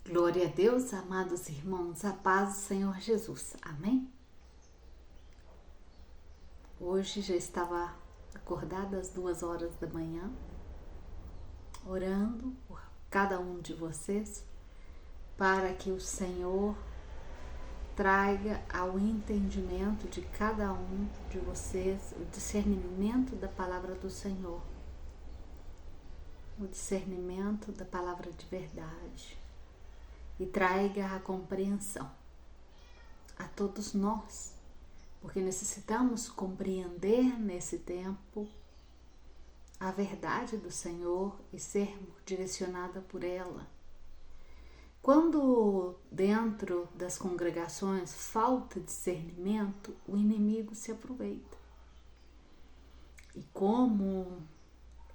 Glória a Deus, amados irmãos, a paz do Senhor Jesus. Amém? Hoje já estava acordada às 2 horas da manhã, orando por cada um de vocês, para que o Senhor traga ao entendimento de cada um de vocês o discernimento da palavra do Senhor, o discernimento da palavra de verdade, e traga a compreensão a todos nós, porque necessitamos compreender nesse tempo a verdade do Senhor e sermos direcionada por ela. Quando dentro das congregações falta discernimento, o inimigo se aproveita. E como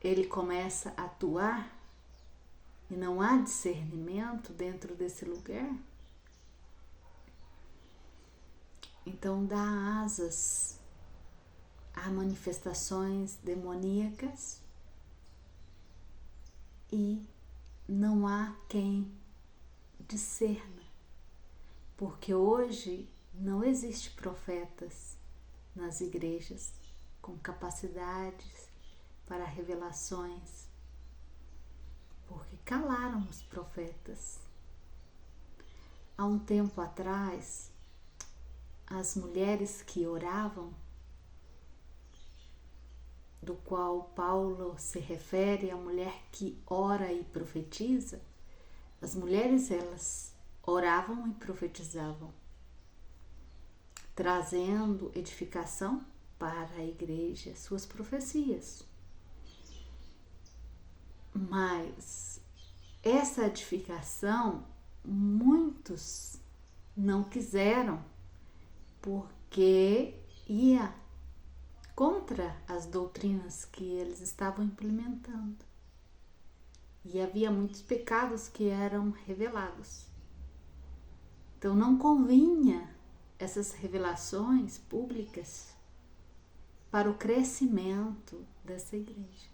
ele começa a atuar e não há discernimento dentro desse lugar, então dá asas a manifestações demoníacas e não há quem discerna, porque hoje não existe profetas nas igrejas com capacidades para revelações, porque calaram os profetas. Há um tempo atrás, as mulheres que oravam, do qual Paulo se refere, a mulher que ora e profetiza, as mulheres elas oravam e profetizavam, trazendo edificação para a igreja, suas profecias. Mas essa edificação muitos não quiseram, porque ia contra as doutrinas que eles estavam implementando. E havia muitos pecados que eram revelados. Então não convinha essas revelações públicas para o crescimento dessa igreja.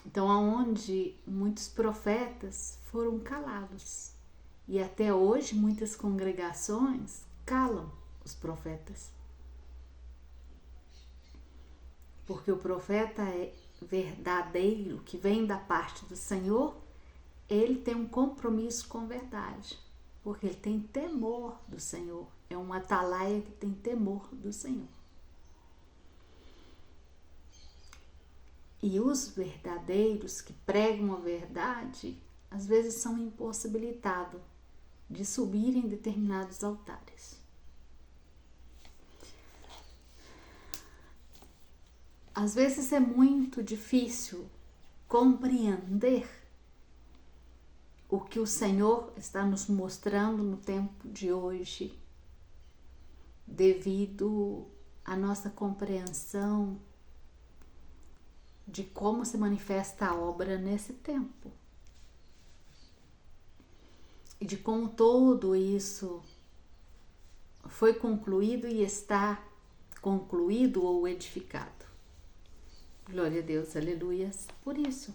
Então, aonde muitos profetas foram calados, e até hoje muitas congregações calam os profetas, porque o profeta é verdadeiro, que vem da parte do Senhor, ele tem um compromisso com verdade, porque ele tem temor do Senhor, é um atalaia que tem temor do Senhor. E os verdadeiros que pregam a verdade, às vezes são impossibilitados de subir em determinados altares. Às vezes é muito difícil compreender o que o Senhor está nos mostrando no tempo de hoje, devido à nossa compreensão de como se manifesta a obra nesse tempo e de como tudo isso foi concluído e está concluído ou edificado. Glória a Deus, aleluias, por isso.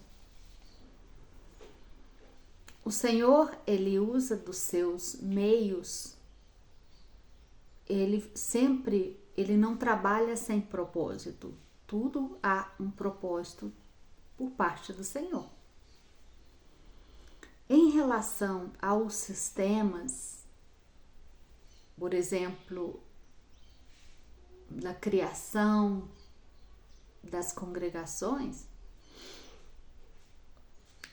O Senhor, ele usa dos seus meios, ele não trabalha sem propósito. Tudo há um propósito por parte do Senhor. Em relação aos sistemas, por exemplo, da criação das congregações,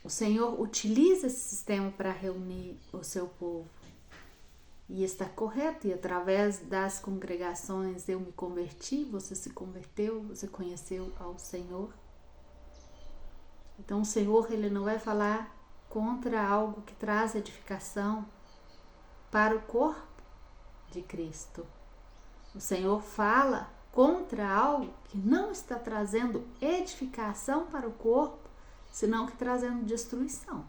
o Senhor utiliza esse sistema para reunir o seu povo. E está correto, e através das congregações eu me converti, você se converteu, você conheceu ao Senhor. Então o Senhor, ele não vai falar contra algo que traz edificação para o corpo de Cristo. O Senhor fala contra algo que não está trazendo edificação para o corpo, senão que trazendo destruição.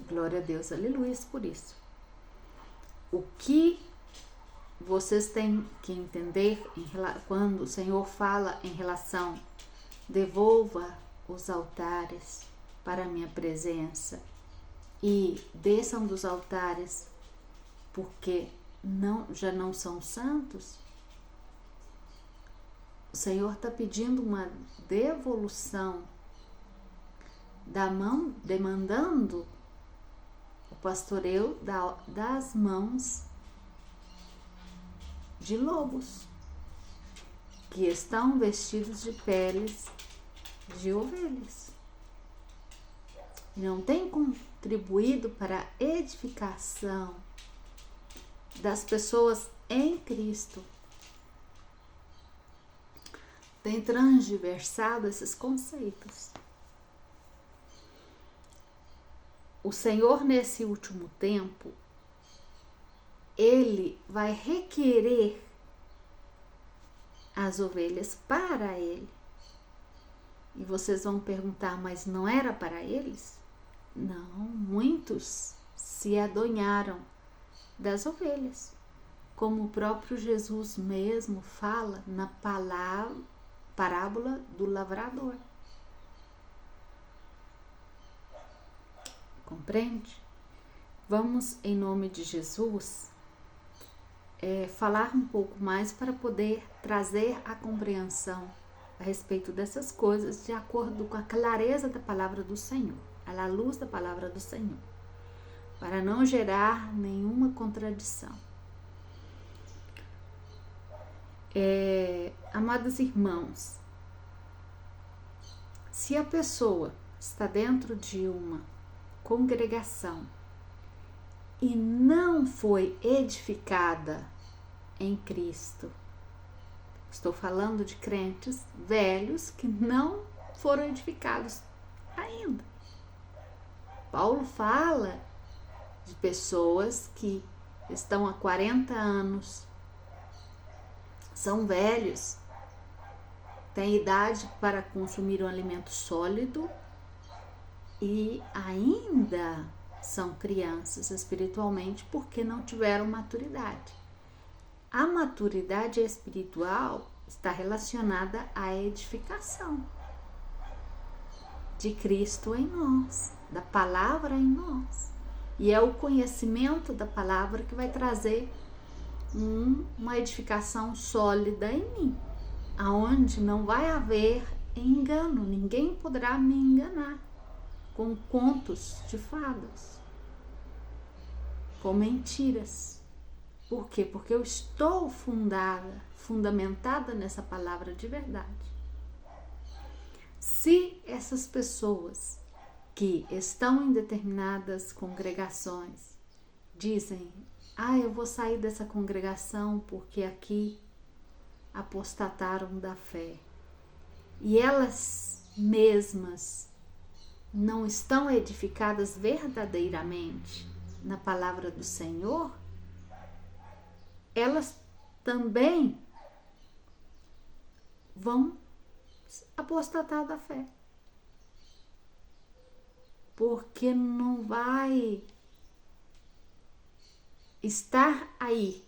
Glória a Deus, aleluia, por isso. O que vocês têm que entender quando o Senhor fala em relação devolva os altares para a minha presença e desçam dos altares porque já não são santos, o Senhor está pedindo uma devolução da mão, demandando o pastoreio das mãos de lobos que estão vestidos de peles de ovelhas e não têm contribuído para a edificação das pessoas em Cristo. Tem transversado esses conceitos. O Senhor, nesse último tempo, Ele vai requerer as ovelhas para Ele. E vocês vão perguntar, mas não era para eles? Não, muitos se adonharam das ovelhas, como o próprio Jesus mesmo fala na parábola do lavrador. Compreende? Vamos, em nome de Jesus, falar um pouco mais para poder trazer a compreensão a respeito dessas coisas de acordo com a clareza da palavra do Senhor, à luz da palavra do Senhor, para não gerar nenhuma contradição. Amados irmãos, se a pessoa está dentro de uma congregação e não foi edificada em Cristo, estou falando de crentes velhos que não foram edificados ainda. Paulo fala de pessoas que estão há 40 anos, são velhos, têm idade para consumir um alimento sólido e ainda são crianças espiritualmente porque não tiveram maturidade. A maturidade espiritual está relacionada à edificação de Cristo em nós, da palavra em nós. E é o conhecimento da palavra que vai trazer uma edificação sólida em mim, aonde não vai haver engano, ninguém poderá me enganar com contos de fadas, com mentiras. Por quê? Porque eu estou fundamentada nessa palavra de verdade. Se essas pessoas que estão em determinadas congregações dizem, eu vou sair dessa congregação porque aqui apostataram da fé, e elas mesmas não estão edificadas verdadeiramente na palavra do Senhor, elas também vão apostatar da fé, porque não vai estar aí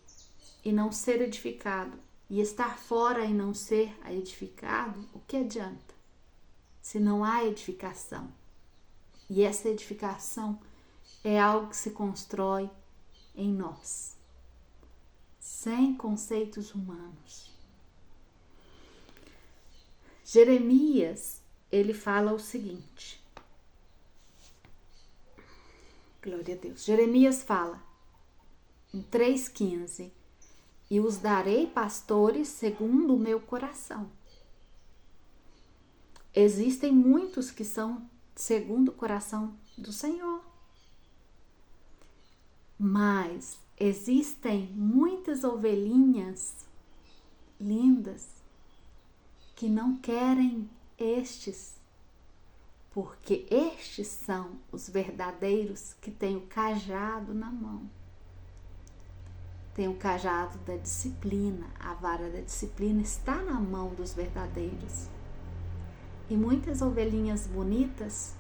e não ser edificado, e estar fora e não ser edificado. O que adianta se não há edificação? E essa edificação é algo que se constrói em nós, sem conceitos humanos. Jeremias, ele fala o seguinte, glória a Deus, Jeremias fala em 3,15, e os darei pastores segundo o meu coração. Existem muitos que são segundo o coração do Senhor, mas existem muitas ovelhinhas lindas que não querem estes, porque estes são os verdadeiros que têm o cajado na mão. Tem o cajado da disciplina, a vara da disciplina está na mão dos verdadeiros. E muitas ovelhinhas bonitas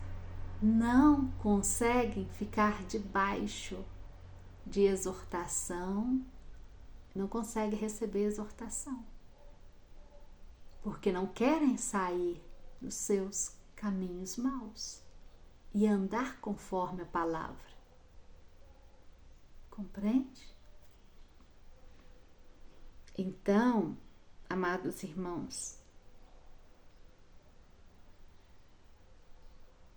não conseguem ficar debaixo de exortação, não conseguem receber exortação, porque não querem sair dos seus caminhos maus e andar conforme a palavra. Compreende? Então, amados irmãos,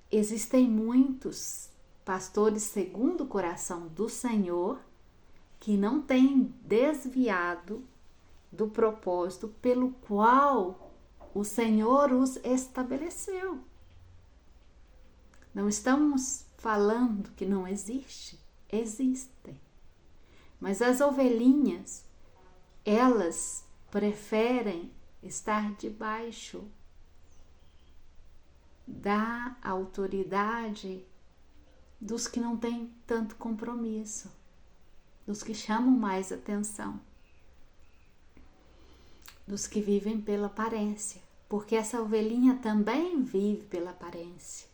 existem muitos pastores segundo o coração do Senhor que não têm desviado do propósito pelo qual o Senhor os estabeleceu. Não estamos falando que não existe, existem. Mas as ovelhinhas, elas preferem estar debaixo da autoridade dos que não têm tanto compromisso, dos que chamam mais atenção, dos que vivem pela aparência, porque essa ovelhinha também vive pela aparência.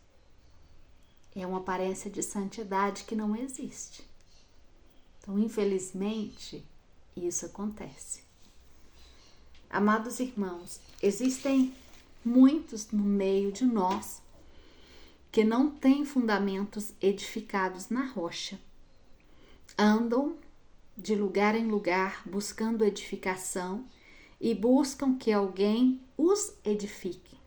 É uma aparência de santidade que não existe. Então, infelizmente, isso acontece. Amados irmãos, existem muitos no meio de nós que não têm fundamentos edificados na rocha. Andam de lugar em lugar buscando edificação e buscam que alguém os edifique.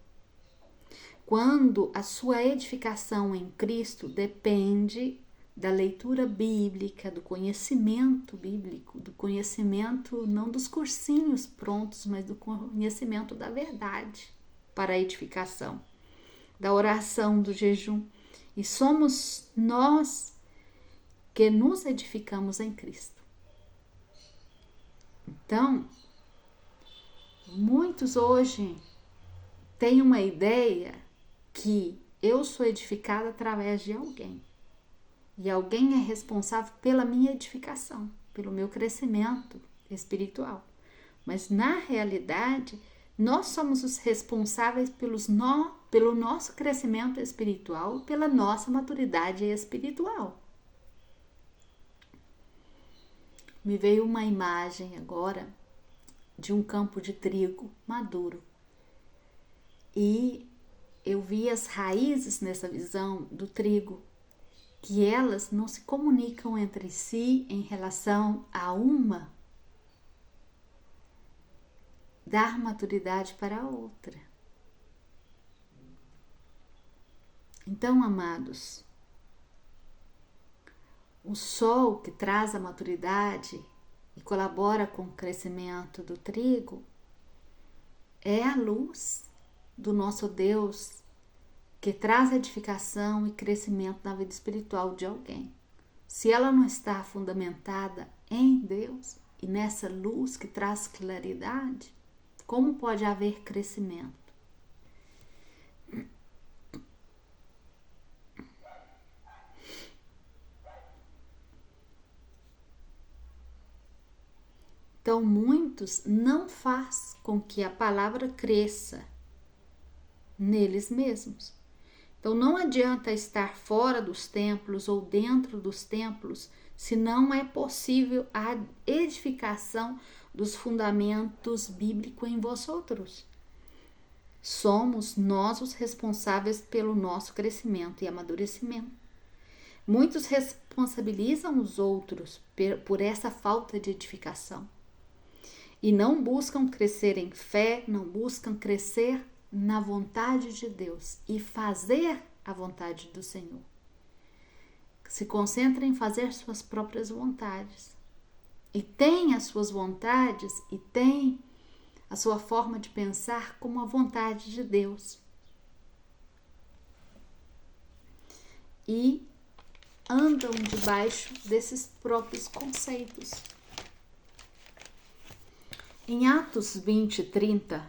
Quando a sua edificação em Cristo depende da leitura bíblica, do conhecimento bíblico, do conhecimento não dos cursinhos prontos, mas do conhecimento da verdade para a edificação, da oração, do jejum. E somos nós que nos edificamos em Cristo. Então, muitos hoje têm uma ideia que eu sou edificada através de alguém. E alguém é responsável pela minha edificação, pelo meu crescimento espiritual. Mas, na realidade, nós somos os responsáveis pelo nosso crescimento espiritual, pela nossa maturidade espiritual. Me veio uma imagem agora de um campo de trigo maduro. E eu vi as raízes nessa visão do trigo, que elas não se comunicam entre si em relação a uma dar maturidade para a outra. Então, amados, o sol que traz a maturidade e colabora com o crescimento do trigo é a luz do nosso Deus que traz edificação e crescimento na vida espiritual de alguém. Se ela não está fundamentada em Deus e nessa luz que traz claridade, como pode haver crescimento? Então, muitos não faz com que a palavra cresça neles mesmos. Então, não adianta estar fora dos templos ou dentro dos templos se não é possível a edificação dos fundamentos bíblicos em vós outros. Somos nós os responsáveis pelo nosso crescimento e amadurecimento. Muitos responsabilizam os outros por essa falta de edificação e não buscam crescer em fé, não buscam crescer na vontade de Deus e fazer a vontade do Senhor. Se concentra em fazer suas próprias vontades. E tem as suas vontades e tem a sua forma de pensar como a vontade de Deus. E andam debaixo desses próprios conceitos. Em Atos 20:30,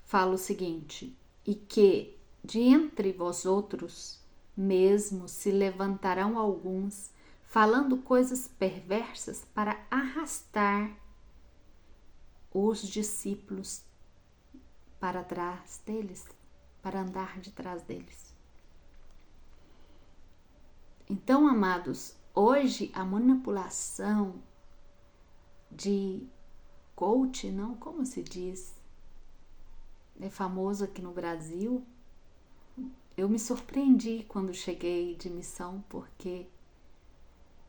fala o seguinte: e que de entre vós outros mesmo se levantarão alguns, falando coisas perversas para arrastar os discípulos para trás deles, para andar de trás deles. Então, amados, hoje a manipulação de coach, não, como se diz? É famoso aqui no Brasil, eu me surpreendi quando cheguei de missão, porque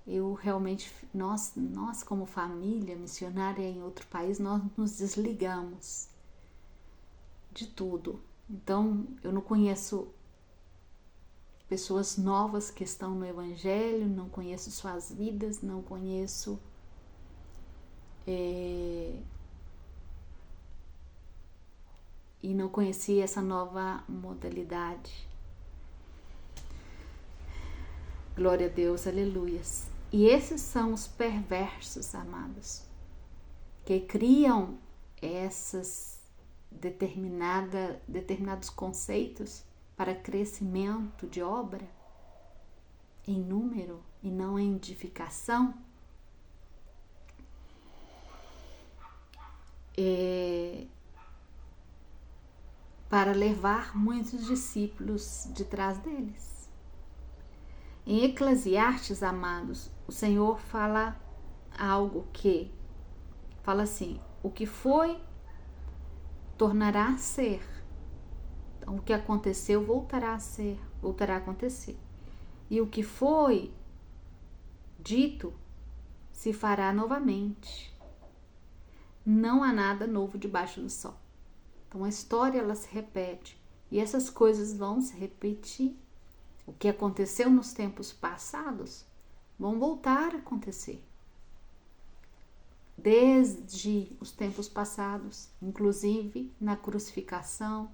eu realmente, nós como família missionária em outro país, nós nos desligamos de tudo. Então, eu não conheço pessoas novas que estão no Evangelho, não conheço suas vidas, não conheço e não conheci essa nova modalidade. Glória a Deus, aleluias. E esses são os perversos, amados, que criam essas determinados conceitos para crescimento de obra em número e não em edificação. Para levar muitos discípulos de trás deles. Em Eclesiastes, amados, o Senhor fala algo que fala assim: o que foi tornará a ser. Então, o que aconteceu voltará a ser, voltará a acontecer. E o que foi dito se fará novamente. Não há nada novo debaixo do sol. Então a história ela se repete e essas coisas vão se repetir. O que aconteceu nos tempos passados vão voltar a acontecer. Desde os tempos passados, inclusive na crucificação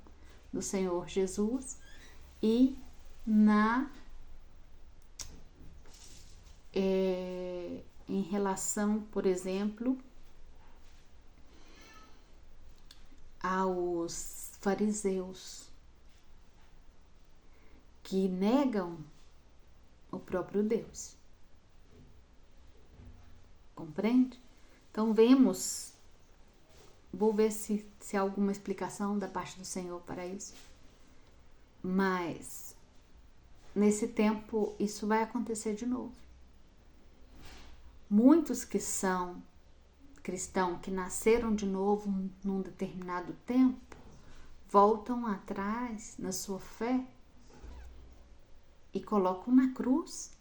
do Senhor Jesus e em relação, por exemplo, aos fariseus que negam o próprio Deus. Compreende? Então vemos, vou ver se há alguma explicação da parte do Senhor para isso. Mas nesse tempo isso vai acontecer de novo. Muitos que são cristãos, que nasceram de novo num determinado tempo, voltam atrás na sua fé e colocam na cruz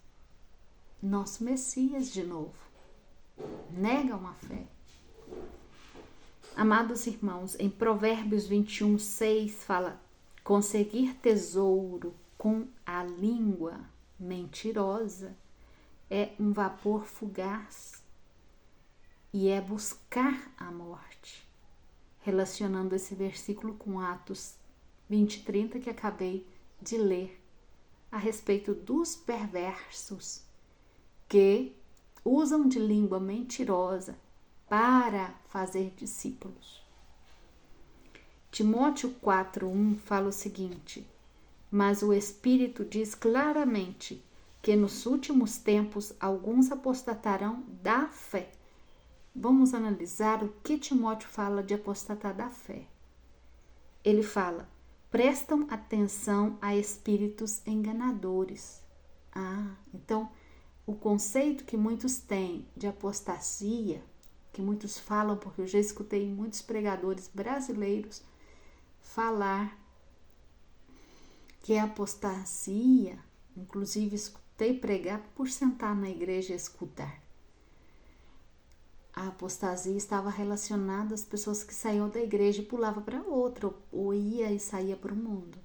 nosso Messias de novo. Negam a fé. Amados irmãos, em Provérbios 21:6 fala: conseguir tesouro com a língua mentirosa é um vapor fugaz e é buscar a morte. Relacionando esse versículo com Atos 20:30 que acabei de ler, a respeito dos perversos que usam de língua mentirosa para fazer discípulos. Timóteo 4:1 fala o seguinte: mas o Espírito diz claramente que nos últimos tempos alguns apostatarão da fé. Vamos analisar o que Timóteo fala de apostatar da fé. Ele fala: prestam atenção a espíritos enganadores. Então, o conceito que muitos têm de apostasia, que muitos falam, porque eu já escutei muitos pregadores brasileiros falar que a apostasia, inclusive escutei pregar por sentar na igreja e escutar. A apostasia estava relacionada às pessoas que saíam da igreja e pulavam para outra, ou ia e saía para o mundo.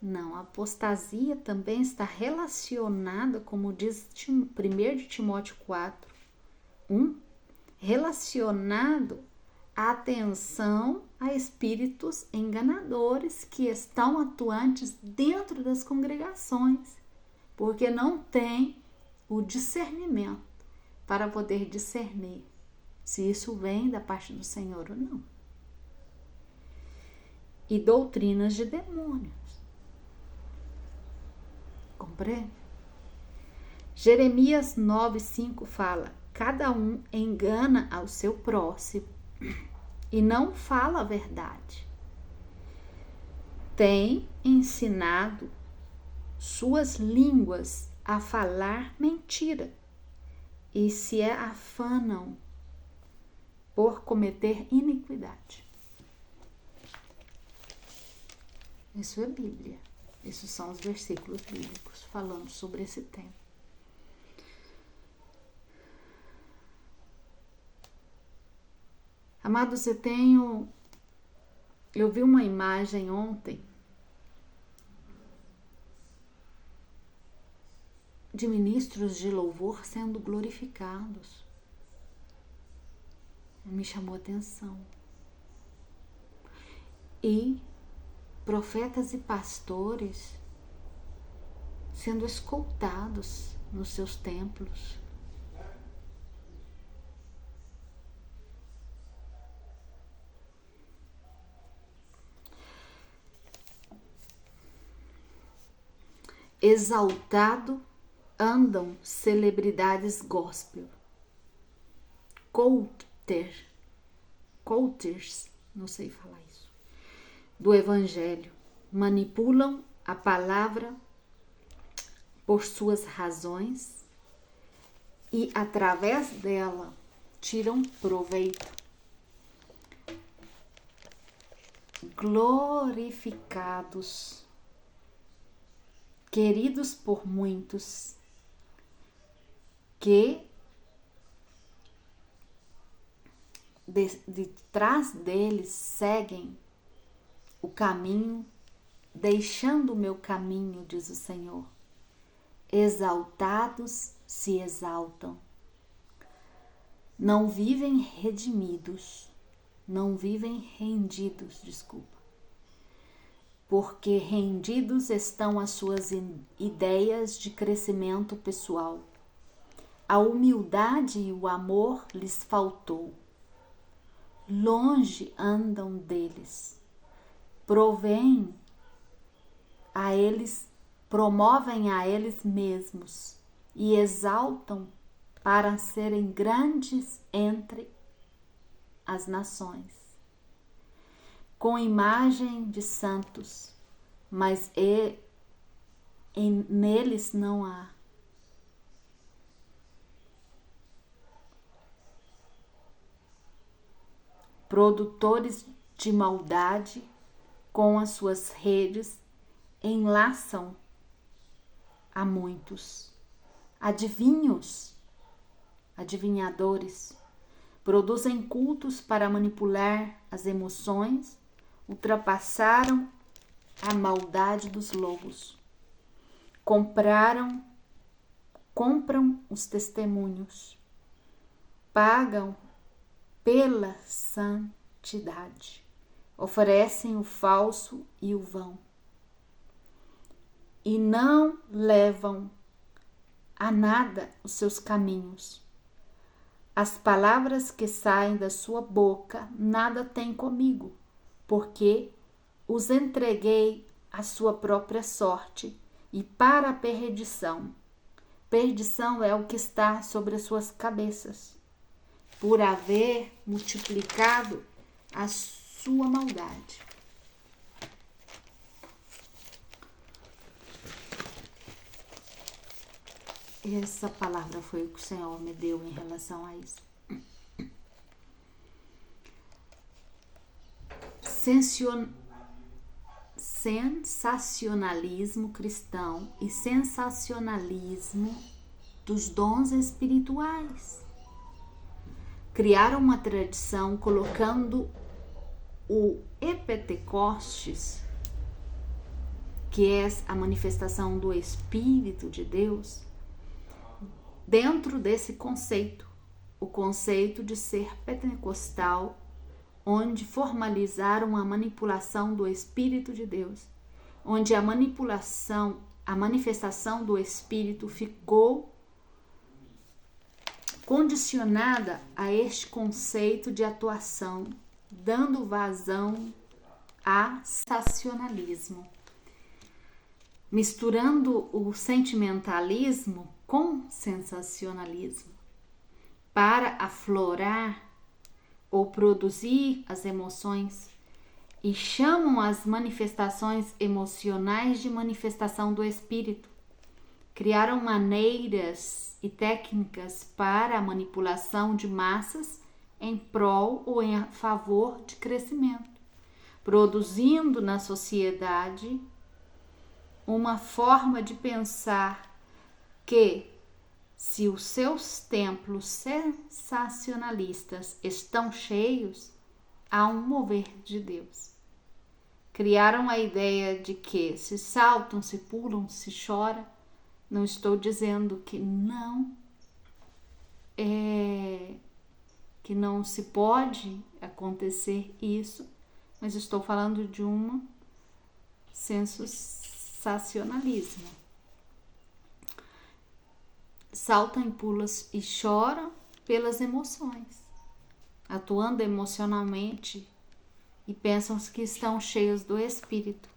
Não, a apostasia também está relacionada, como diz 1 de Timóteo 4:1, relacionado à atenção a espíritos enganadores que estão atuantes dentro das congregações, porque não tem o discernimento para poder discernir se isso vem da parte do Senhor ou não. E doutrinas de demônios. Compreende? Jeremias 9:5 fala: cada um engana ao seu próximo e não fala a verdade. Tem ensinado suas línguas a falar mentira e se afanam por cometer iniquidade. Isso é Bíblia. Esses são os versículos bíblicos falando sobre esse tema. Amados, eu vi uma imagem ontem de ministros de louvor sendo glorificados. Me chamou a atenção. E profetas e pastores sendo escoltados nos seus templos. Exaltado andam celebridades gospel, coaches, não sei falar isso, do evangelho, manipulam a palavra por suas razões e através dela tiram proveito. Glorificados, queridos por muitos, que de trás deles seguem o caminho, deixando o meu caminho, diz o Senhor. Exaltados se exaltam. Não vivem rendidos, porque rendidos estão as suas ideias de crescimento pessoal. A humildade e o amor lhes faltou. Longe andam deles. Promovem a eles mesmos e exaltam para serem grandes entre as nações. Com imagem de santos, mas neles não há. Produtores de maldade, com as suas redes, enlaçam a muitos. Adivinhadores, produzem cultos para manipular as emoções, ultrapassaram a maldade dos lobos. Compram os testemunhos, pagam pela santidade, oferecem o falso e o vão, e não levam a nada os seus caminhos. As palavras que saem da sua boca nada têm comigo, porque os entreguei à sua própria sorte e para a perdição. Perdição é o que está sobre as suas cabeças, por haver multiplicado a sua maldade. Essa palavra foi o que o Senhor me deu em relação a isso. Sensacionalismo cristão e sensacionalismo dos dons espirituais. Criaram uma tradição colocando o Epetecostes, que é a manifestação do Espírito de Deus, dentro desse conceito, o conceito de ser pentecostal, onde formalizaram a manipulação do Espírito de Deus, onde a manifestação do Espírito ficou condicionada a este conceito de atuação, dando vazão a sensacionalismo, misturando o sentimentalismo com sensacionalismo para aflorar ou produzir as emoções, e chamam as manifestações emocionais de manifestação do Espírito. Criaram maneiras e técnicas para a manipulação de massas em prol ou em favor de crescimento, produzindo na sociedade uma forma de pensar que, se os seus templos sensacionalistas estão cheios, há um mover de Deus. Criaram a ideia de que se saltam, se pulam, se chora. Não estou dizendo que não se pode acontecer isso, mas estou falando de um sensacionalismo. Saltam e pulam e choram pelas emoções, atuando emocionalmente e pensam que estão cheios do Espírito.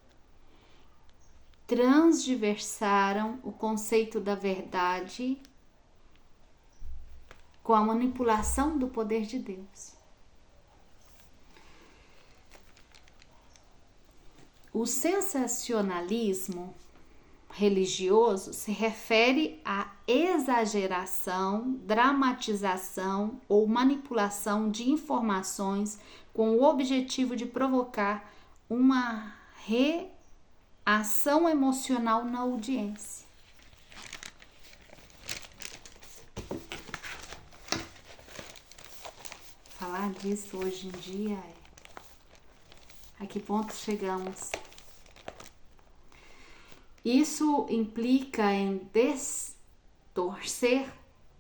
Transgiversaram o conceito da verdade com a manipulação do poder de Deus. O sensacionalismo religioso se refere à exageração, dramatização ou manipulação de informações com o objetivo de provocar uma reação emocional na audiência. Falar disso hoje em dia a que ponto chegamos? Isso implica em distorcer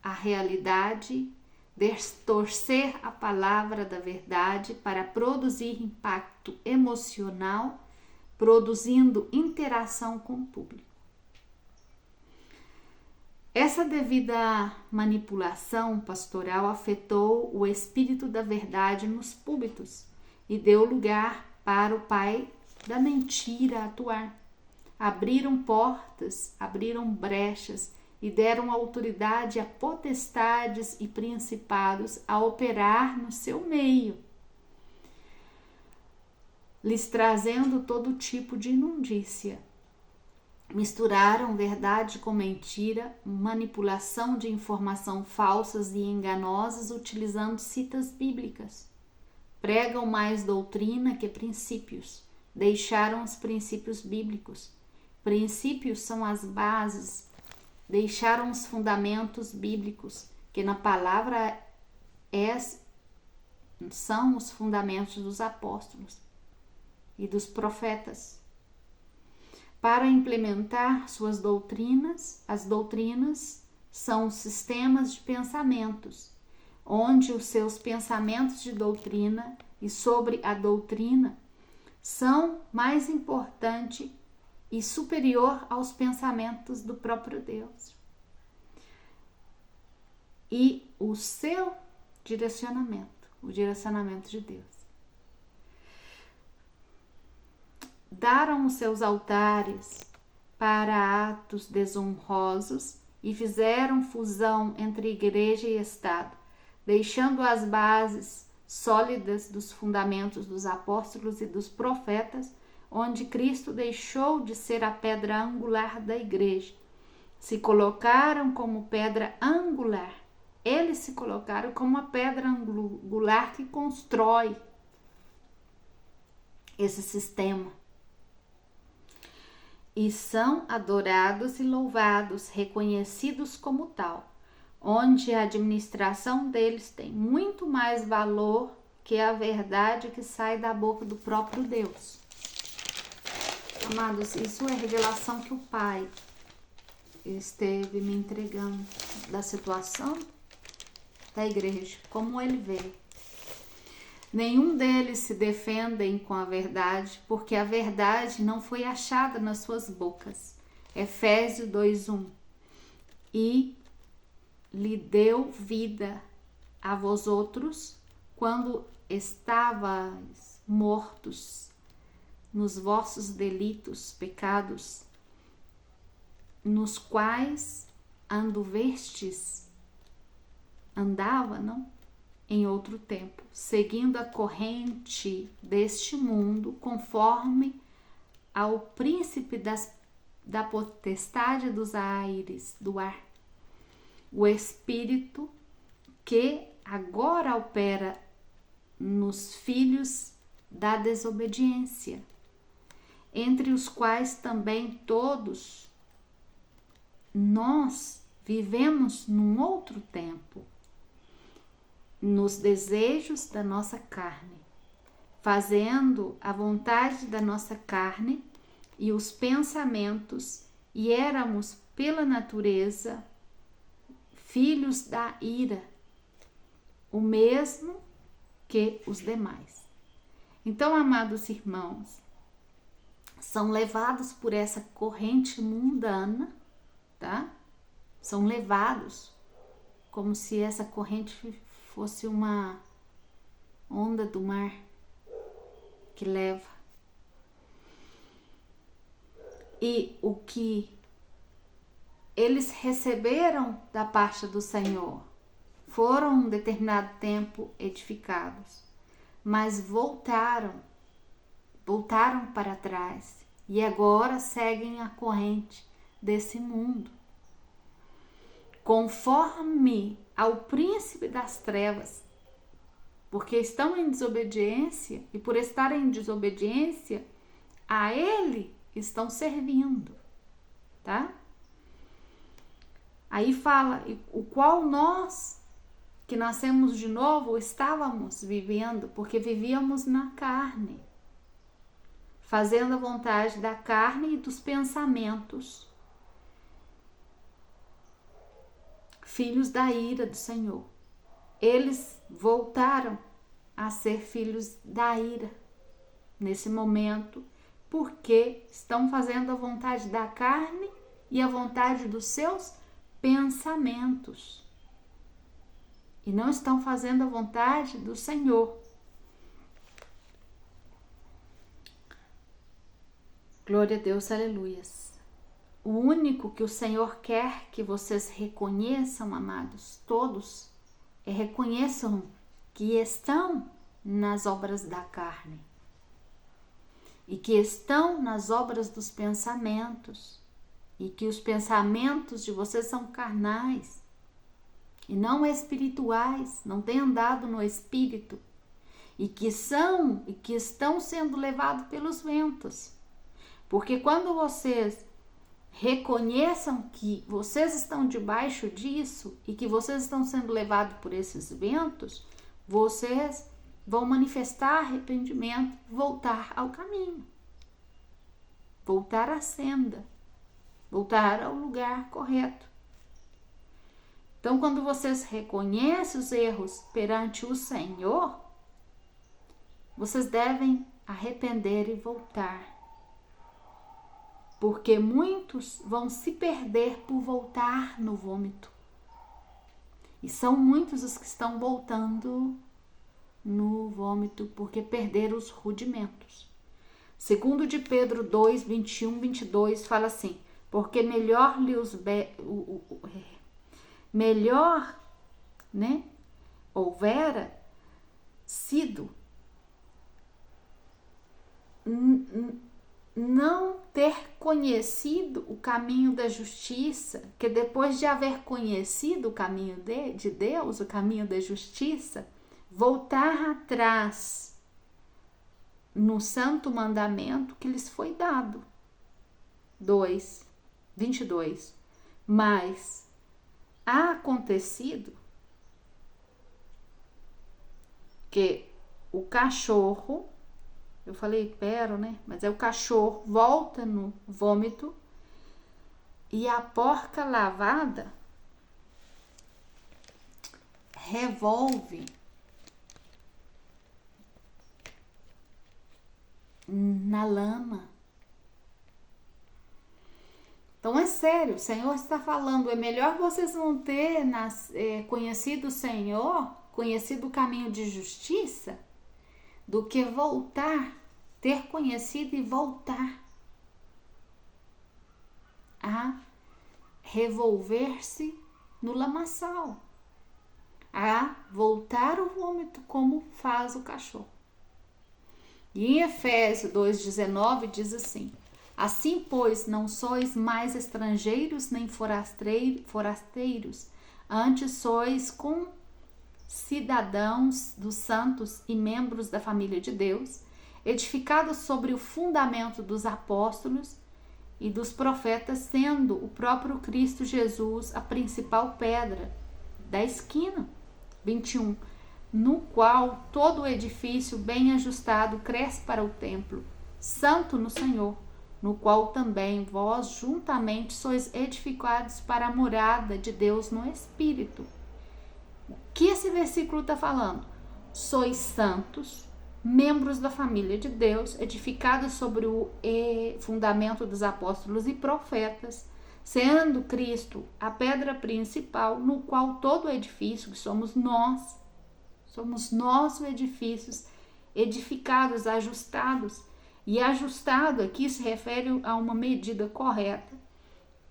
a realidade, distorcer a palavra da verdade para produzir impacto emocional, produzindo interação com o público. Essa devida manipulação pastoral afetou o espírito da verdade nos púlpitos e deu lugar para o pai da mentira atuar. Abriram portas, abriram brechas e deram autoridade a potestades e principados a operar no seu meio, lhes trazendo todo tipo de imundícia. Misturaram verdade com mentira, manipulação de informação falsas e enganosas utilizando citas bíblicas. Pregam mais doutrina que princípios. Deixaram os princípios bíblicos. Princípios são as bases. Deixaram os fundamentos bíblicos, que na palavra são os fundamentos dos apóstolos e dos profetas. Para implementar suas doutrinas, as doutrinas são sistemas de pensamentos, onde os seus pensamentos de doutrina e sobre a doutrina são mais importante e superior aos pensamentos do próprio Deus. E o seu direcionamento, o direcionamento de Deus. Daram os seus altares para atos desonrosos e fizeram fusão entre igreja e Estado, deixando as bases sólidas dos fundamentos dos apóstolos e dos profetas, onde Cristo deixou de ser a pedra angular da igreja. Se colocaram como pedra angular. Eles se colocaram como a pedra angular que constrói esse sistema. E são adorados e louvados, reconhecidos como tal, onde a administração deles tem muito mais valor que a verdade que sai da boca do próprio Deus. Amados, isso é revelação que o Pai esteve me entregando da situação da igreja, como ele vê. Nenhum deles se defendem com a verdade, porque a verdade não foi achada nas suas bocas. Efésios 2:1. E lhe deu vida a vós outros quando estavais mortos nos vossos delitos, pecados, nos quais andava, não? Em outro tempo, seguindo a corrente deste mundo, conforme ao príncipe da potestade dos aires, do ar, o espírito que agora opera nos filhos da desobediência, entre os quais também todos nós vivemos num outro tempo, nos desejos da nossa carne, fazendo a vontade da nossa carne e os pensamentos, e éramos, pela natureza, filhos da ira, o mesmo que os demais. Então, amados irmãos, são levados por essa corrente mundana, tá? São levados como se essa corrente fosse uma onda do mar que leva. E o que eles receberam da parte do Senhor foram um determinado tempo edificados, mas voltaram para trás e agora seguem a corrente desse mundo, conforme ao príncipe das trevas, porque estão em desobediência e por estar em desobediência a ele estão servindo, tá? Aí fala, o qual nós que nascemos de novo estávamos vivendo, porque vivíamos na carne, fazendo a vontade da carne e dos pensamentos, filhos da ira do Senhor. Eles voltaram a ser filhos da ira nesse momento, porque estão fazendo a vontade da carne e a vontade dos seus pensamentos, e não estão fazendo a vontade do Senhor. Glória a Deus, aleluias. O único que o Senhor quer que vocês reconheçam, amados, todos, reconheçam que estão nas obras da carne e que estão nas obras dos pensamentos, e que os pensamentos de vocês são carnais e não espirituais, não têm andado no espírito, e que estão sendo levados pelos ventos. Porque quando vocês reconheçam que vocês estão debaixo disso e que vocês estão sendo levados por esses ventos, vocês vão manifestar arrependimento, voltar ao caminho, voltar à senda, voltar ao lugar correto. Então, quando vocês reconhecem os erros perante o Senhor, vocês devem arrepender e voltar, porque muitos vão se perder por voltar no vômito. E são muitos os que estão voltando no vômito porque perderam os rudimentos. Segundo de Pedro 2, 21, 22 fala assim: porque melhor houvera sido não ter conhecido o caminho da justiça, que depois de haver conhecido o caminho de Deus, o caminho da justiça, voltar atrás no santo mandamento que lhes foi dado. 2, 22. Mas há acontecido que o cachorro, eu falei pero, né? Mas é o cachorro volta no vômito e a porca lavada revolve na lama. Então é sério, o Senhor está falando, é melhor vocês não ter conhecido o Senhor, conhecido o caminho de justiça, do que ter conhecido e voltar a revolver-se no lamaçal, a voltar o vômito como faz o cachorro. E em Efésios 2,19 diz assim: assim, pois, não sois mais estrangeiros nem forasteiros, antes sois cidadãos dos santos e membros da família de Deus, edificado sobre o fundamento dos apóstolos e dos profetas, sendo o próprio Cristo Jesus a principal pedra da esquina. 21. No qual todo o edifício bem ajustado cresce para o templo santo no Senhor, no qual também vós juntamente sois edificados para a morada de Deus no Espírito. O que esse versículo está falando? Sois santos, membros da família de Deus, edificados sobre o fundamento dos apóstolos e profetas, sendo Cristo a pedra principal, no qual todo o edifício, que somos nós o edifício, edificados, ajustados. E ajustado aqui se refere a uma medida correta,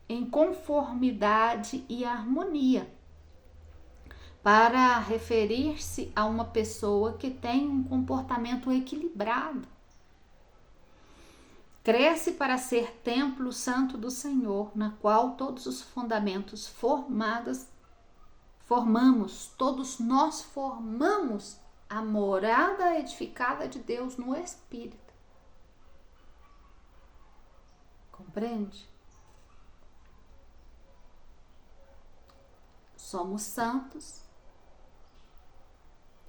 em conformidade e harmonia, para referir-se a uma pessoa que tem um comportamento equilibrado. Cresce para ser templo santo do Senhor, na qual todos os fundamentos todos nós formamos a morada edificada de Deus no Espírito. Compreende? Somos santos,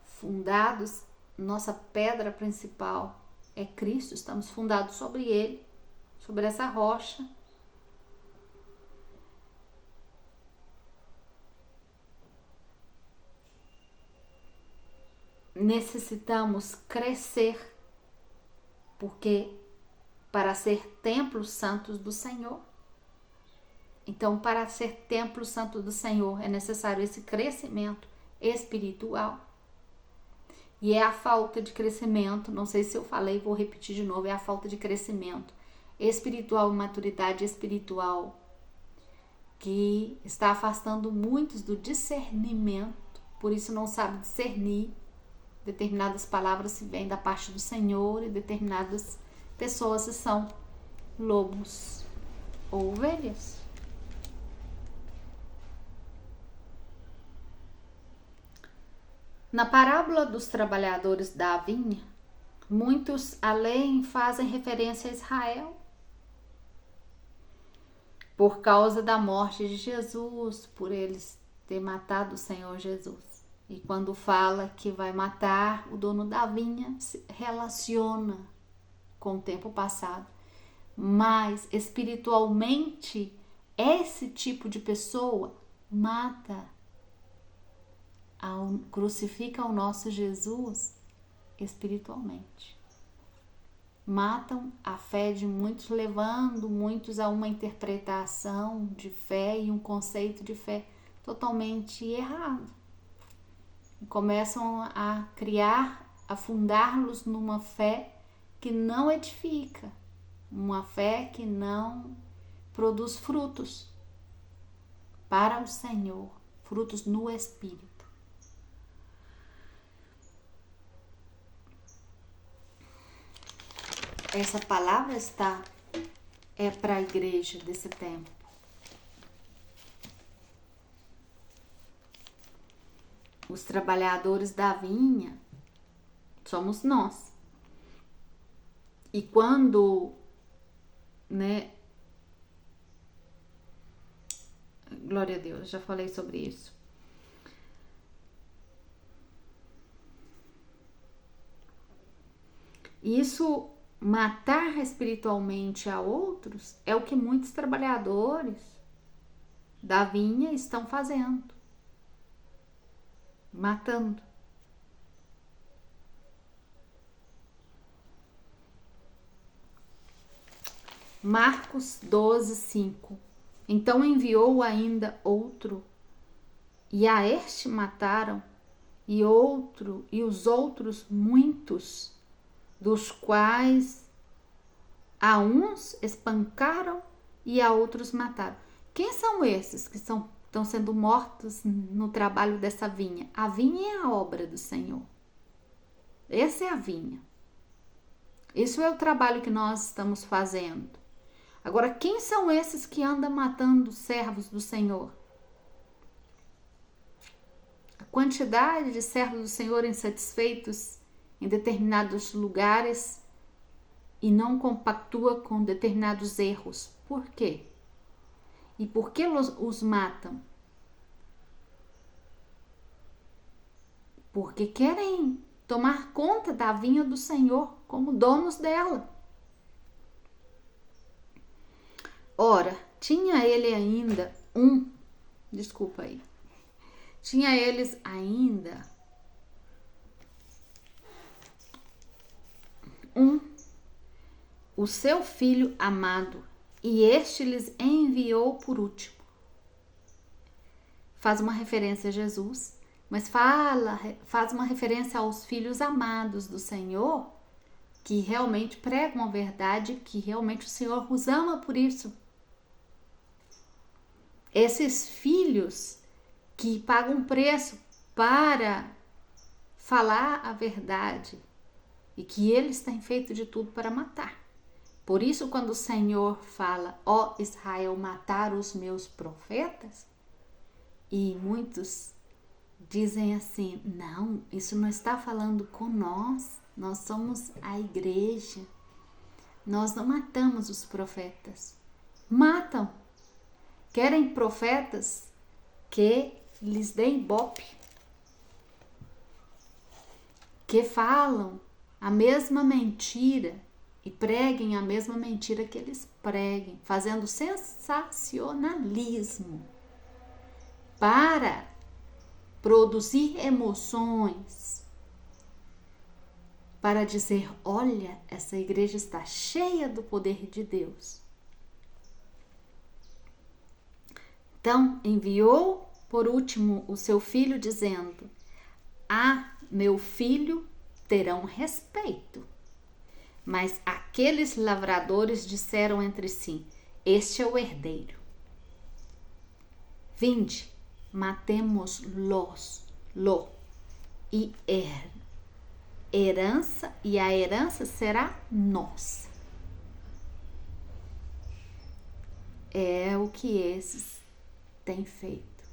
fundados, nossa pedra principal é Cristo, estamos fundados sobre Ele, sobre essa rocha. Necessitamos crescer, porque para ser templos santos do Senhor. Então, para ser templo santo do Senhor, é necessário esse crescimento espiritual. E é a falta de crescimento, não sei se eu falei, vou repetir de novo, é a falta de crescimento espiritual, maturidade espiritual, que está afastando muitos do discernimento, por isso não sabe discernir. Determinadas palavras se vêm da parte do Senhor e determinadas pessoas são lobos ou ovelhas. Na parábola dos trabalhadores da vinha, muitos além fazem referência a Israel por causa da morte de Jesus, por eles ter matado o Senhor Jesus. E quando fala que vai matar o dono da vinha, se relaciona com o tempo passado. Mas espiritualmente, esse tipo de pessoa crucifica o nosso Jesus espiritualmente. Matam a fé de muitos, levando muitos a uma interpretação de fé e um conceito de fé totalmente errado. Começam a fundar-los numa fé que não edifica, uma fé que não produz frutos para o Senhor, frutos no Espírito. Essa palavra é para a igreja desse tempo. Os trabalhadores da vinha somos nós. E quando, glória a Deus, já falei sobre isso. Isso, matar espiritualmente a outros, é o que muitos trabalhadores da vinha estão fazendo. Matando. Marcos 12:5. Então enviou ainda outro, e a este mataram, e os outros muitos, dos quais a uns espancaram e a outros mataram. Quem são esses que estão sendo mortos no trabalho dessa vinha? A vinha é a obra do Senhor. Essa é a vinha. Isso é o trabalho que nós estamos fazendo. Agora, quem são esses que andam matando servos do Senhor? A quantidade de servos do Senhor insatisfeitos em determinados lugares e não compactua com determinados erros. Por quê? E por que os matam? Porque querem tomar conta da vinha do Senhor como donos dela. Ora, tinha eles ainda o seu filho amado, e este lhes enviou por último. Faz uma referência a Jesus, mas faz uma referência aos filhos amados do Senhor, que realmente pregam a verdade, que realmente o Senhor os ama por isso. Esses filhos que pagam preço para falar a verdade e que eles têm feito de tudo para matar. Por isso, quando o Senhor fala, ó Israel, matar os meus profetas, e muitos dizem assim, não, isso não está falando com nós somos a igreja, nós não matamos os profetas. Matam, querem profetas que lhes deem ibope, que falam a mesma mentira e preguem a mesma mentira que eles preguem, fazendo sensacionalismo para produzir emoções, para dizer, olha, essa igreja está cheia do poder de Deus. Então, enviou por último o seu filho, dizendo, meu filho, terão respeito. Mas aqueles lavradores disseram entre si, este é o herdeiro. Vinde, matemos-lo e a herança será nossa. É o que esses têm feito.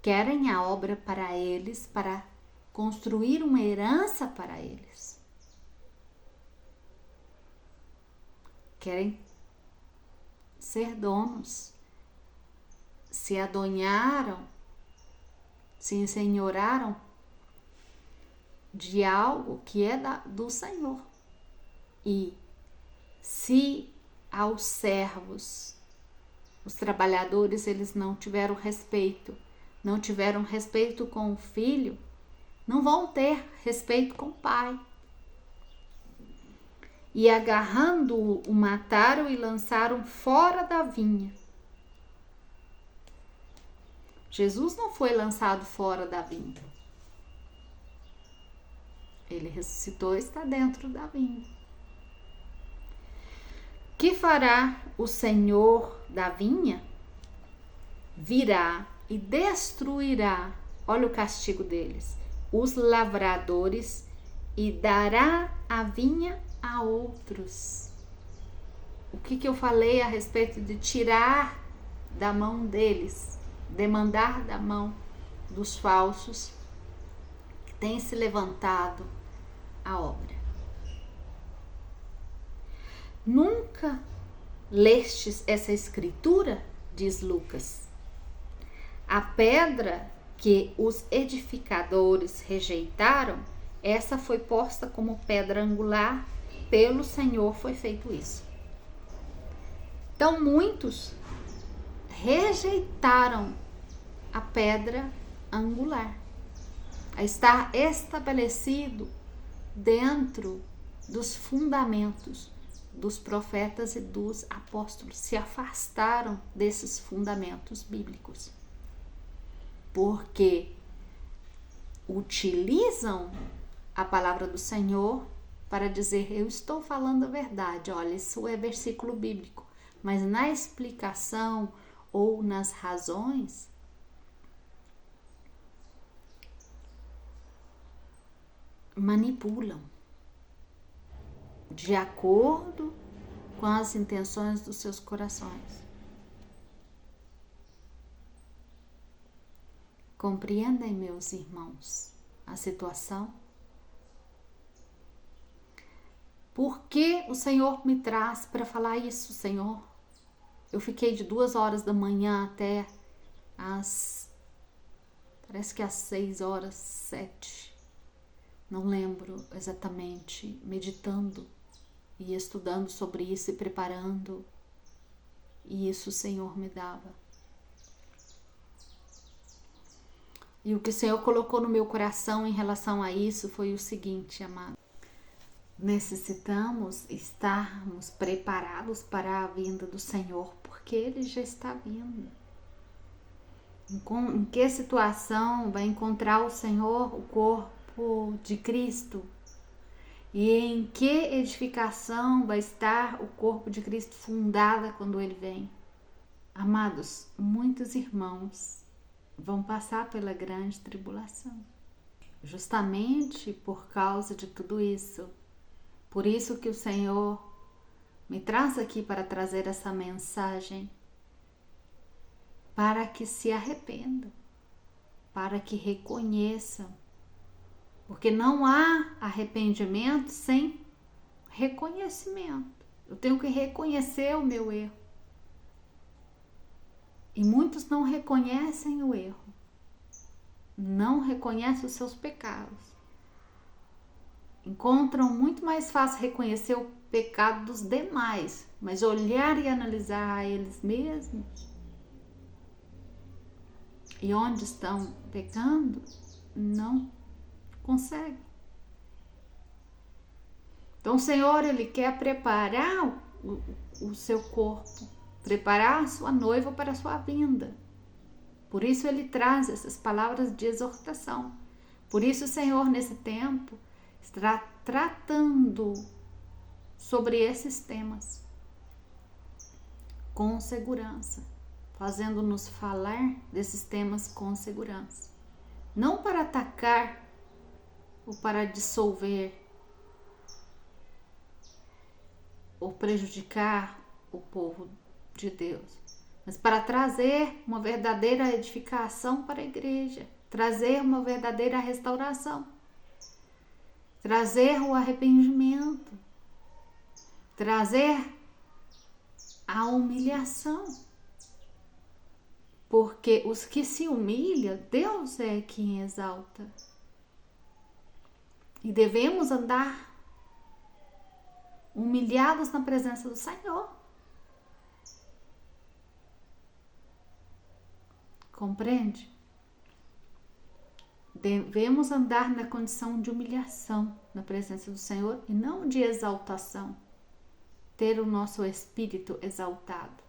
Querem a obra para eles, para construir uma herança para eles. Querem ser donos. Se adonharam, se ensenhoraram de algo que é do Senhor. E se aos servos, os trabalhadores, eles não tiveram respeito com o filho, não vão ter respeito com o pai. E agarrando-o, o mataram e lançaram fora da vinha. Jesus não foi lançado fora da vinha. Ele ressuscitou e está dentro da vinha. Que fará o Senhor da vinha? Virá e destruirá, olha o castigo deles, os lavradores e dará a vinha a outros. O que eu falei a respeito de tirar da mão deles, demandar da mão dos falsos que têm se levantado a obra. Nunca lestes essa escritura? Diz Lucas. A pedra que os edificadores rejeitaram, essa foi posta como pedra angular, pelo Senhor foi feito isso. Então muitos rejeitaram a pedra angular, a estar estabelecido dentro dos fundamentos dos profetas e dos apóstolos, se afastaram desses fundamentos bíblicos, porque utilizam a palavra do Senhor para dizer, eu estou falando a verdade, olha, isso é versículo bíblico, mas na explicação ou nas razões, manipulam de acordo com as intenções dos seus corações. Compreendem, meus irmãos, a situação? Por que o Senhor me traz para falar isso, Senhor? Eu fiquei de 2 horas da manhã até parece que às 6 horas, 7, não lembro exatamente, meditando e estudando sobre isso e preparando. E isso o Senhor me dava. E o que o Senhor colocou no meu coração em relação a isso foi o seguinte, amado. Necessitamos estarmos preparados para a vinda do Senhor, porque Ele já está vindo. Em que situação vai encontrar o Senhor o corpo de Cristo? E em que edificação vai estar o corpo de Cristo fundada quando Ele vem? Amados, muitos irmãos vão passar pela grande tribulação, justamente por causa de tudo isso. Por isso que o Senhor me traz aqui para trazer essa mensagem, para que se arrependam, para que reconheçam, porque não há arrependimento sem reconhecimento. Eu tenho que reconhecer o meu erro. E muitos não reconhecem o erro, não reconhecem os seus pecados. Encontram muito mais fácil reconhecer o pecado dos demais, mas olhar e analisar a eles mesmos e onde estão pecando, não conseguem. Então o Senhor, Ele quer preparar o seu corpo, preparar a sua noiva para a sua vinda. Por isso Ele traz essas palavras de exortação. Por isso o Senhor, nesse tempo, está tratando sobre esses temas com segurança, fazendo-nos falar desses temas com segurança. Não para atacar ou para dissolver ou prejudicar o povo de Deus, mas para trazer uma verdadeira edificação para a igreja, trazer uma verdadeira restauração, trazer o arrependimento, trazer a humilhação. Porque os que se humilham, Deus é quem exalta. E devemos andar humilhados na presença do Senhor. Compreende? Devemos andar na condição de humilhação na presença do Senhor e não de exaltação. Ter o nosso espírito exaltado.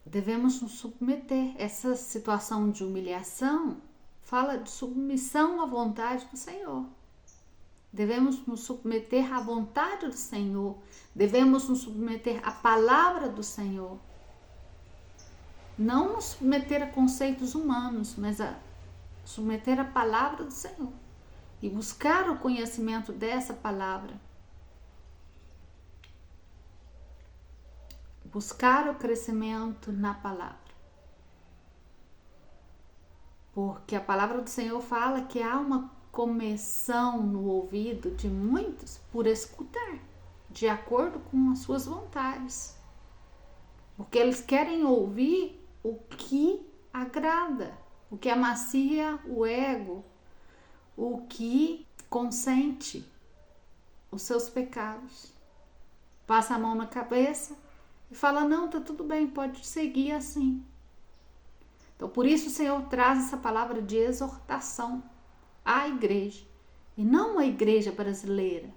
Devemos nos submeter. Essa situação de humilhação fala de submissão à vontade do Senhor. Devemos nos submeter à vontade do Senhor. Devemos nos submeter à palavra do Senhor. Não nos submeter a conceitos humanos, mas a submeter à palavra do Senhor. E buscar o conhecimento dessa palavra. Buscar o crescimento na palavra. Porque a palavra do Senhor fala que há uma começão no ouvido de muitos por escutar, de acordo com as suas vontades. Porque eles querem ouvir o que agrada, o que amacia o ego, o que consente os seus pecados. Passa a mão na cabeça e fala, não, tá tudo bem, pode seguir assim. Então, por isso o Senhor traz essa palavra de exortação à igreja. E não a igreja brasileira.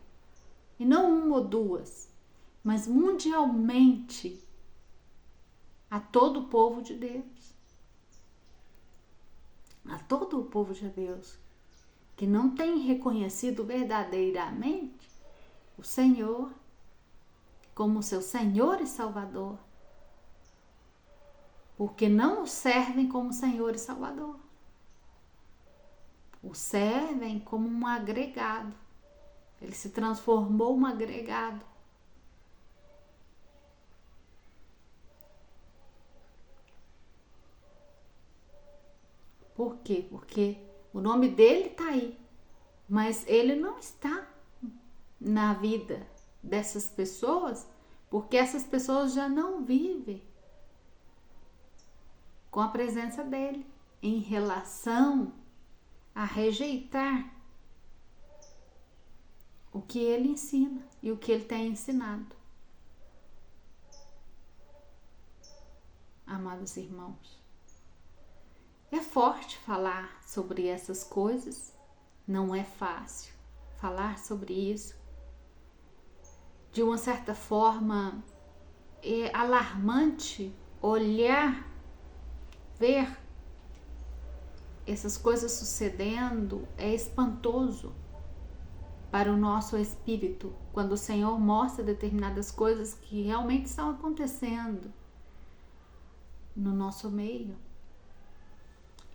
E não uma ou duas. Mas mundialmente a todo o povo de Deus. A todo o povo de Deus que não tem reconhecido verdadeiramente o Senhor como seu Senhor e Salvador, porque não o servem como Senhor e Salvador, o servem como um agregado. Ele se transformou um agregado. Por quê? Porque o nome dele está aí. Mas ele não está na vida dessas pessoas, porque essas pessoas já não vivem com a presença dele em relação a rejeitar o que ele ensina e o que ele tem ensinado. Amados irmãos, é forte falar sobre essas coisas, não é fácil falar sobre isso. De uma certa forma, é alarmante olhar, ver essas coisas sucedendo, é espantoso para o nosso espírito, quando o Senhor mostra determinadas coisas que realmente estão acontecendo no nosso meio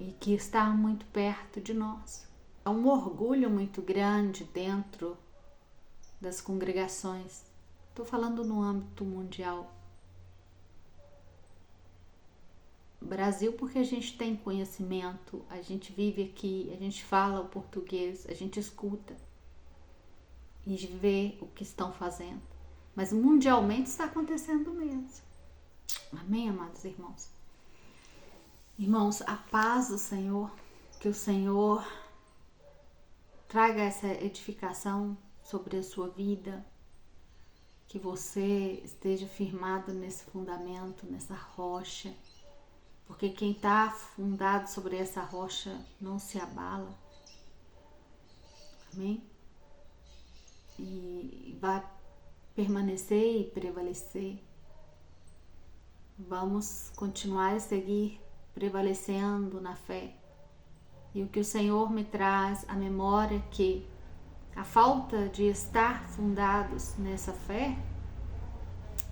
e que está muito perto de nós. Há um orgulho muito grande dentro das congregações. Estou falando no âmbito mundial. Brasil, porque a gente tem conhecimento, a gente vive aqui, a gente fala o português, a gente escuta e vê o que estão fazendo. Mas mundialmente está acontecendo mesmo. Amém, amados irmãos? Irmãos, a paz do Senhor, que o Senhor traga essa edificação sobre a sua vida, que você esteja firmado nesse fundamento, nessa rocha, porque quem está fundado sobre essa rocha não se abala. Amém? E vai permanecer e prevalecer. Vamos continuar a seguir prevalecendo na fé. E o que o Senhor me traz à memória é que a falta de estar fundados nessa fé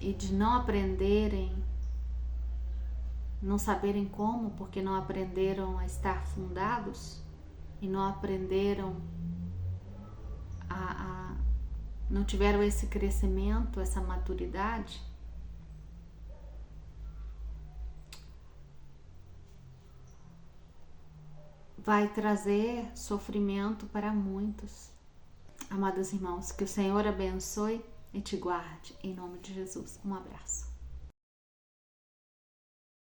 e de não aprenderem, não saberem como, porque não aprenderam a estar fundados e não aprenderam não tiveram esse crescimento, essa maturidade, vai trazer sofrimento para muitos. Amados irmãos, que o Senhor abençoe e te guarde, em nome de Jesus. Um abraço.